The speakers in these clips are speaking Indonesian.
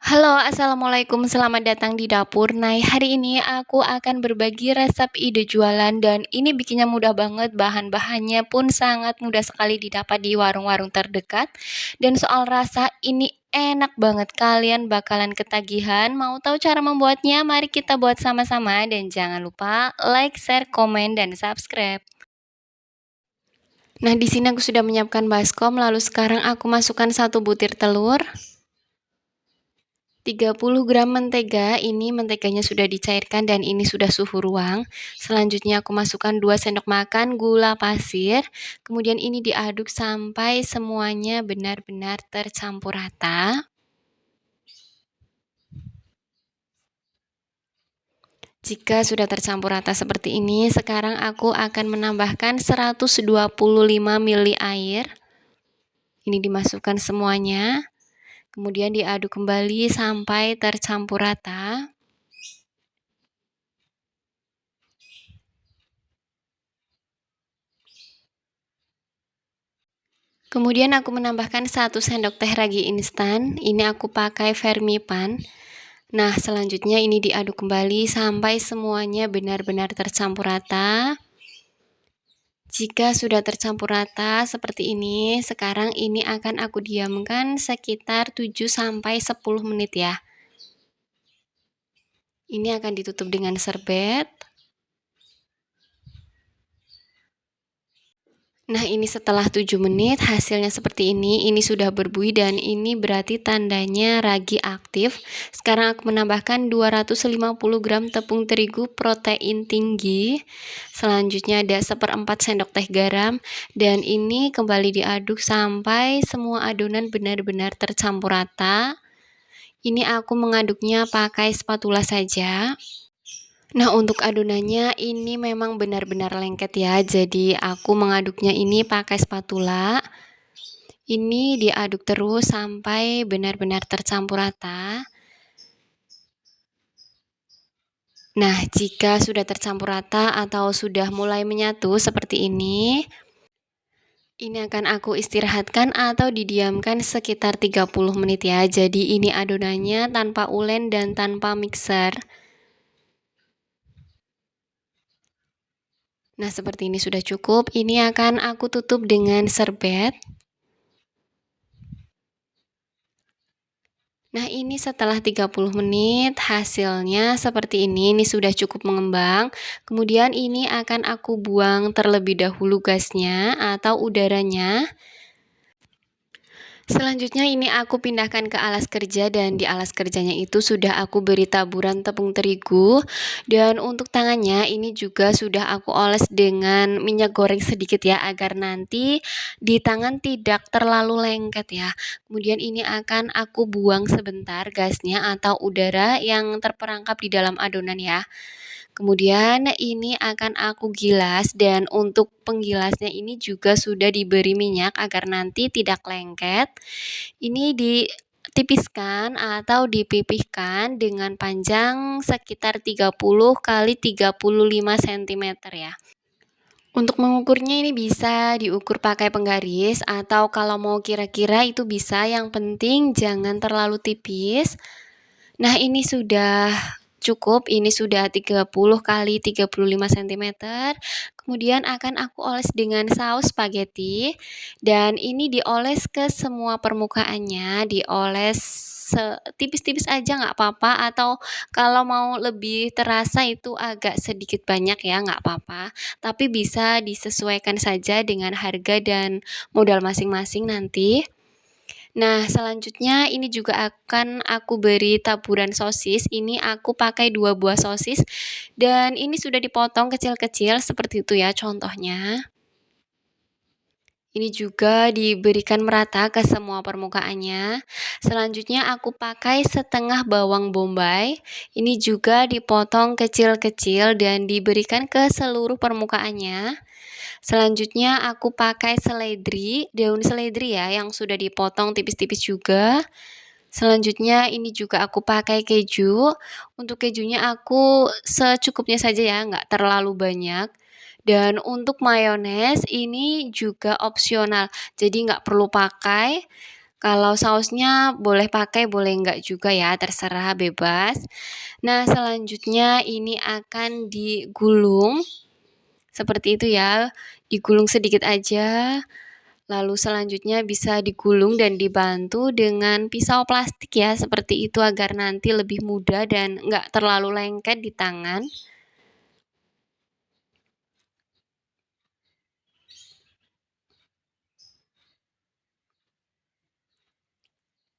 Halo, assalamualaikum. Selamat datang di dapur. Nah, hari ini aku akan berbagi resep ide jualan, dan ini bikinnya mudah banget. Bahan-bahannya pun sangat mudah sekali didapat di warung-warung terdekat. Dan soal rasa, ini enak banget. Kalian bakalan ketagihan. Mau tahu cara membuatnya? Mari kita buat sama-sama. Dan jangan lupa like, share, komen, dan subscribe. Nah, di sini aku sudah menyiapkan baskom. Lalu sekarang aku masukkan 1 butir telur. 30 gram mentega, ini menteganya sudah dicairkan dan ini sudah suhu ruang. Selanjutnya aku masukkan 2 sendok makan gula pasir. Kemudian ini diaduk sampai semuanya benar-benar tercampur rata. Jika sudah tercampur rata seperti ini, sekarang aku akan menambahkan 125 ml air. Ini dimasukkan semuanya. Kemudian diaduk kembali sampai tercampur rata. Kemudian aku menambahkan 1 sendok teh ragi instan. Ini aku pakai Vermipan. Nah, selanjutnya ini diaduk kembali sampai semuanya benar-benar tercampur rata. Jika sudah tercampur rata seperti ini, sekarang ini akan aku diamkan sekitar 7-10 menit ya. Ini akan ditutup dengan serbet. Nah, ini setelah 7 menit hasilnya seperti ini. Ini sudah berbuih dan ini berarti tandanya ragi aktif. Sekarang aku menambahkan 250 gram tepung terigu protein tinggi. Selanjutnya ada 1/4 sendok teh garam, dan ini kembali diaduk sampai semua adonan benar-benar tercampur rata. Ini aku mengaduknya pakai spatula saja. Nah, untuk adonannya ini memang benar-benar lengket ya, jadi aku mengaduknya ini pakai spatula. Ini diaduk terus sampai benar-benar tercampur rata. Nah, jika sudah tercampur rata atau sudah mulai menyatu seperti ini akan aku istirahatkan atau didiamkan sekitar 30 menit ya. Jadi ini adonannya tanpa ulen dan tanpa mixer. Nah, seperti ini sudah cukup. Ini akan aku tutup dengan serbet. Nah, ini setelah 30 menit hasilnya seperti ini sudah cukup mengembang. Kemudian ini akan aku buang terlebih dahulu gasnya atau udaranya. Selanjutnya ini aku pindahkan ke alas kerja, dan di alas kerjanya itu sudah aku beri taburan tepung terigu, dan untuk tangannya ini juga sudah aku oles dengan minyak goreng sedikit ya, agar nanti di tangan tidak terlalu lengket ya. Kemudian ini akan aku buang sebentar gasnya atau udara yang terperangkap di dalam adonan ya. Kemudian ini akan aku gilas, dan untuk penggilasnya ini juga sudah diberi minyak agar nanti tidak lengket. Ini ditipiskan atau dipipihkan dengan panjang sekitar 30 kali 35 cm ya. Untuk mengukurnya ini bisa diukur pakai penggaris, atau kalau mau kira-kira itu bisa, yang penting jangan terlalu tipis. Nah, ini sudah cukup, ini sudah 30 kali 35 cm. Kemudian akan aku oles dengan saus spaghetti, dan ini dioles ke semua permukaannya, dioles tipis-tipis aja nggak apa-apa, atau kalau mau lebih terasa itu agak sedikit banyak ya nggak apa-apa, tapi bisa disesuaikan saja dengan harga dan modal masing-masing nanti. Nah, selanjutnya ini juga akan aku beri taburan sosis. Ini aku pakai 2 buah sosis, dan ini sudah dipotong kecil-kecil seperti itu ya contohnya. Ini juga diberikan merata ke semua permukaannya. Selanjutnya aku pakai setengah bawang bombay. Ini juga dipotong kecil-kecil dan diberikan ke seluruh permukaannya. Selanjutnya aku pakai seledri, daun seledri ya, yang sudah dipotong tipis-tipis juga. Selanjutnya ini juga aku pakai keju. Untuk kejunya aku secukupnya saja ya, nggak terlalu banyak. Dan untuk mayones ini juga opsional, jadi nggak perlu pakai. Kalau sausnya boleh pakai, boleh enggak juga ya, terserah bebas. Nah, selanjutnya ini akan digulung, seperti itu ya, digulung sedikit aja. Lalu selanjutnya bisa digulung dan dibantu dengan pisau plastik ya, seperti itu agar nanti lebih mudah dan enggak terlalu lengket di tangan.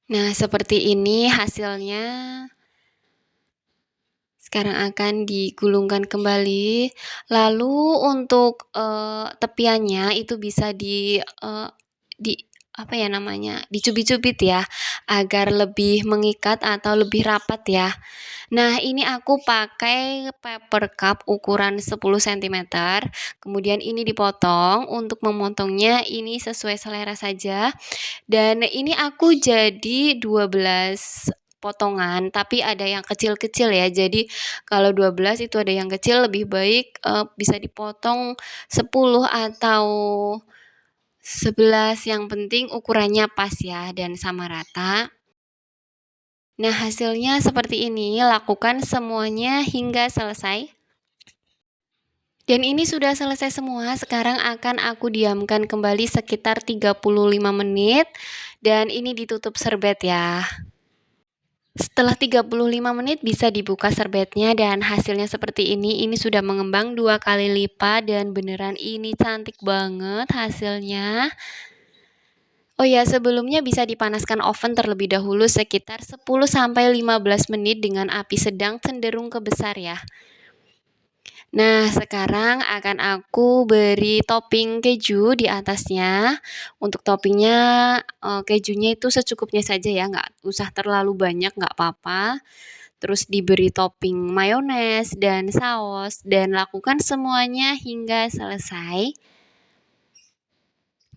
Nah, seperti ini hasilnya. Sekarang akan digulungkan kembali. Lalu untuk, tepiannya itu bisa di apa ya namanya, dicubit-cubit ya, agar lebih mengikat atau lebih rapat ya. Nah, ini aku pakai paper cup ukuran 10 sentimeter, kemudian ini dipotong, untuk memotongnya ini sesuai selera saja, dan ini aku jadi 12 potongan, tapi ada yang kecil-kecil ya. Jadi kalau 12 itu ada yang kecil, lebih baik, bisa dipotong 10 atau 11, yang penting ukurannya pas ya dan sama rata. Nah, hasilnya seperti ini, lakukan semuanya hingga selesai. Dan ini sudah selesai semua, sekarang akan aku diamkan kembali sekitar 35 menit, dan ini ditutup serbet ya. Setelah 35 menit bisa dibuka serbetnya dan hasilnya seperti ini sudah mengembang 2 kali lipat dan beneran ini cantik banget hasilnya. Oh ya, sebelumnya bisa dipanaskan oven terlebih dahulu sekitar 10-15 menit dengan api sedang cenderung ke besar ya. Nah, sekarang akan aku beri topping keju di atasnya. Untuk toppingnya, kejunya itu secukupnya saja ya, nggak usah terlalu banyak, nggak apa-apa. Terus diberi topping mayones dan saus, dan lakukan semuanya hingga selesai.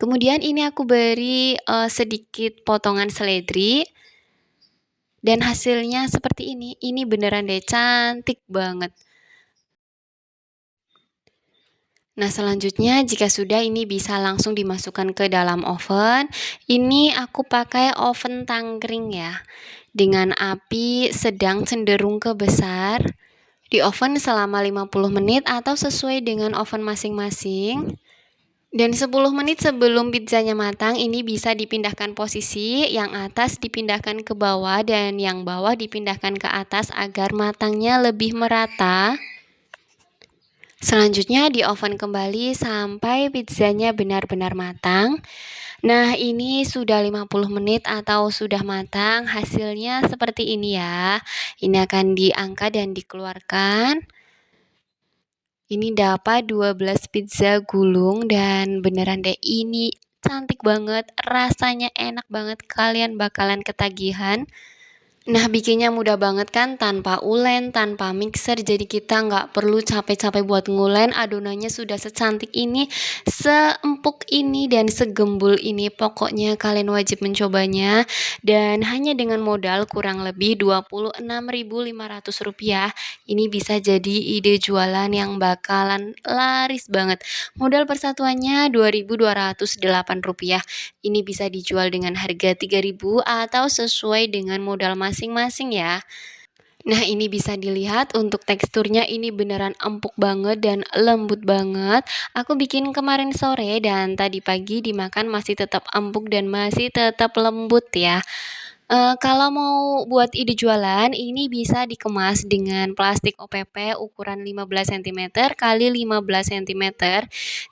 Kemudian ini aku beri, sedikit potongan seledri. Dan hasilnya seperti ini beneran deh cantik banget. Nah, selanjutnya jika sudah ini bisa langsung dimasukkan ke dalam oven. Ini aku pakai oven tangkring ya, dengan api sedang cenderung ke besar. Di oven selama 50 menit atau sesuai dengan oven masing-masing. Dan 10 menit sebelum pizzanya matang, ini bisa dipindahkan posisi, yang atas dipindahkan ke bawah dan yang bawah dipindahkan ke atas agar matangnya lebih merata. Selanjutnya di oven kembali sampai pizzanya benar-benar matang. Nah, ini sudah 50 menit atau sudah matang, hasilnya seperti ini ya. Ini akan diangkat dan dikeluarkan. Ini dapat 12 pizza gulung dan beneran deh ini cantik banget, rasanya enak banget, kalian bakalan ketagihan. Nah, bikinnya mudah banget kan, tanpa ulen, tanpa mixer, jadi kita nggak perlu capek-capek buat ngulen, adonannya sudah secantik ini, seempuk ini, dan segembul ini. Pokoknya kalian wajib mencobanya, dan hanya dengan modal kurang lebih Rp26.500, ini bisa jadi ide jualan yang bakalan laris banget. Modal persatuannya Rp2.208, ini bisa dijual dengan harga Rp3.000 atau sesuai dengan modal masing-masing ya. Nah, ini bisa dilihat untuk teksturnya ini beneran empuk banget dan lembut banget. Aku bikin kemarin sore dan tadi pagi dimakan masih tetap empuk dan masih tetap lembut ya. Kalau mau buat ide jualan, ini bisa dikemas dengan plastik OPP ukuran 15 cm kali 15 cm.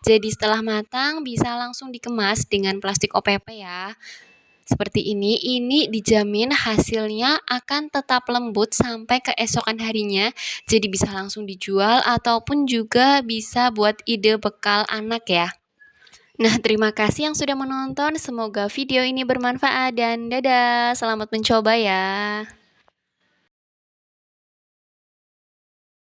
Jadi setelah matang bisa langsung dikemas dengan plastik OPP ya. Seperti ini dijamin hasilnya akan tetap lembut sampai keesokan harinya. Jadi bisa langsung dijual ataupun juga bisa buat ide bekal anak ya. Nah, terima kasih yang sudah menonton. Semoga video ini bermanfaat dan dadah. Selamat mencoba ya.